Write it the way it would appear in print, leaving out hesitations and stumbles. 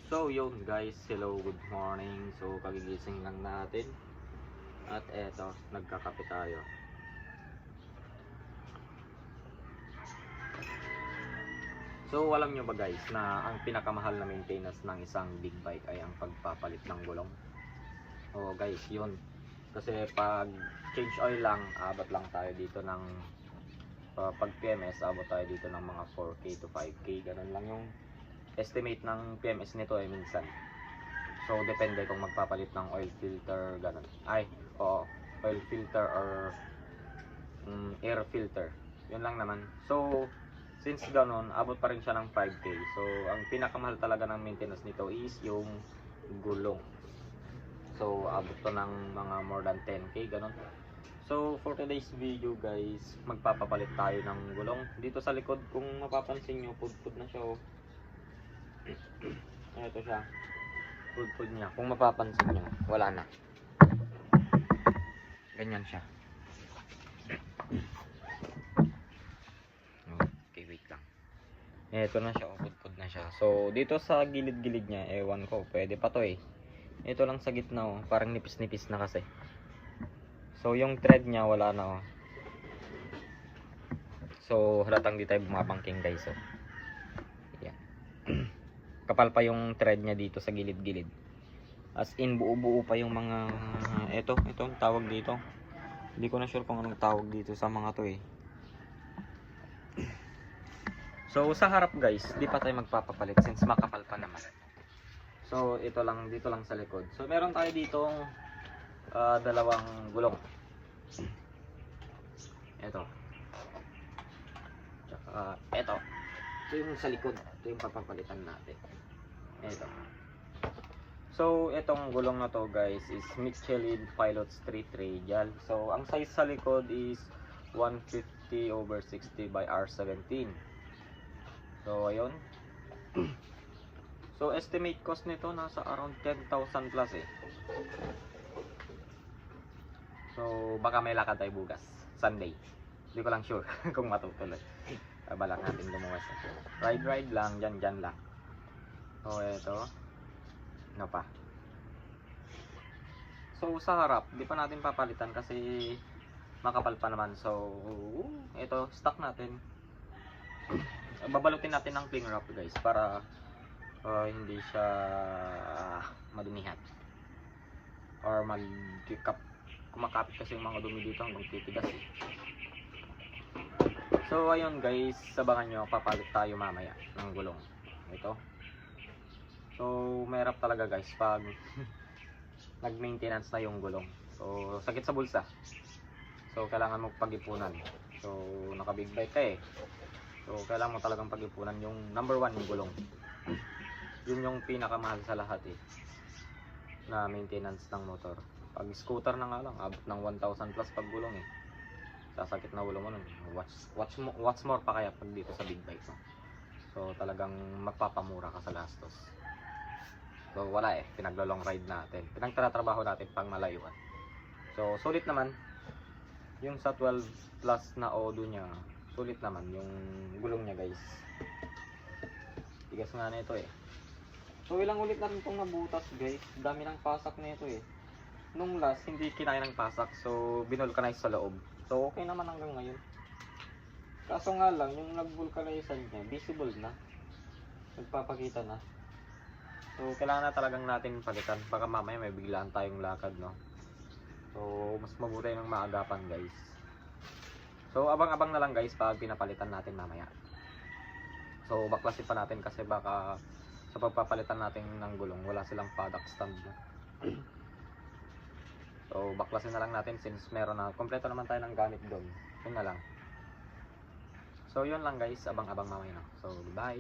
So yun guys, hello, good morning. So kagigising lang natin. At eto, nagkakape tayo. So alam nyo ba guys na ang pinakamahal na maintenance ng isang big bike ay ang pagpapalit ng gulong? Oo guys, yun. Kasi pag change oil lang, abot lang tayo dito ng pag PMS, abot tayo dito ng mga 4K to 5K. Ganun lang yung estimate ng PMS nito ay minsan. So depende kung magpapalit ng oil filter, ganun. Oil filter or air filter. Yun lang naman. So since ganun, abot pa rin siya ng 5K. So ang pinakamahal talaga ng maintenance nito is yung gulong. So abot to ng mga more than 10K, ganun. So for today's video guys, magpapapalit tayo ng gulong. Dito sa likod, kung mapapansin nyo, pudpud na siya oh. Ito siya, pudpud niya. Kung mapapansin nyo, wala na. Ganyan siya. Okay, wait lang. Ito na siya, pudpud na siya. So dito sa gilid-gilid niya, ewan ko, pwede pa to eh. Ito lang sa gitna oh, parang nipis-nipis na kasi. So yung thread niya wala na oh. So halatang di tayo bumabangking guys oh. Yan. Kapal pa yung thread niya dito sa gilid-gilid. As in buo-buo pa yung mga itong tawag dito. Hindi ko na sure kung anong tawag dito sa mga to eh. So sa harap guys, di pa tayo magpapapalit since makapal pa naman. So ito lang, dito lang sa likod. So meron tayo ditong dalawang gulong. Ito. Tsaka ito. Ito yung sa likod. Ito yung papapalitan natin. Ito. So itong gulong na to guys is Michelin Pilot Street Radial. So ang size sa likod is 150/60 by R17. So ayun. So estimate cost nito nasa around 10,000 plus eh. So baka may lakad tayo bukas, Sunday. Hindi ko lang sure kung matutuloy. Balak natin lumuwas. Ride lang, dyan lang. So eto. Ano pa? So sa harap, di pa natin papalitan kasi makapal pa naman. So ito, stock natin. Babalutin natin ng cling wrap guys para hindi siya madumihan or kumakapit kasi yung mga dumi dito hanggang titigas eh. So ayun guys, sabangan nyo, papalit tayo mamaya ng gulong. Ito. So mahirap talaga guys pag nag-maintenance na yung gulong. So sakit sa bulsa. So kailangan mo pag-ipunan. So naka-big bike ka eh. So kailangan mo talagang pag-ipunan yung number 1 yung gulong. Yun yung pinakamahal sa lahat eh, na maintenance ng motor. Pag scooter na nga lang, abot ng 1,000 plus pag gulong eh. Sasakit na ulo mo nun. What's more pa kaya pag dito sa big bike no? So talagang magpapamura ka sa gastos. So wala eh, pinaglo-long ride natin. Pinagtatrabaho natin pang malayuan. So sulit naman. Yung sa 12 plus na Odo niya, sulit naman yung gulong niya guys. Tigas nga na ito eh. So ilang ulit na rin itong nabutas guys. Dami ng pasak na ito eh. Nung last hindi kinaya ng pasak, so binulcanize sa loob. So okay naman hanggang ngayon. Kaso nga lang yung nag-vulcanizan niya, visible na. Nagpapakita na. So kailangan na talagang natin palitan. Baka mamaya may biglaan tayong lakad no. So mas mabuti ng maagapan guys. So abang-abang na lang guys pag pinapalitan natin mamaya. So baklasin pa natin kasi baka sa pagpapalitan natin ng gulong wala silang paddock stand na. So baklasin na lang natin since meron na, kompleto naman tayo ng gamit doon. Yun na lang. So yun lang guys, abang-abang mamaya na. So bye.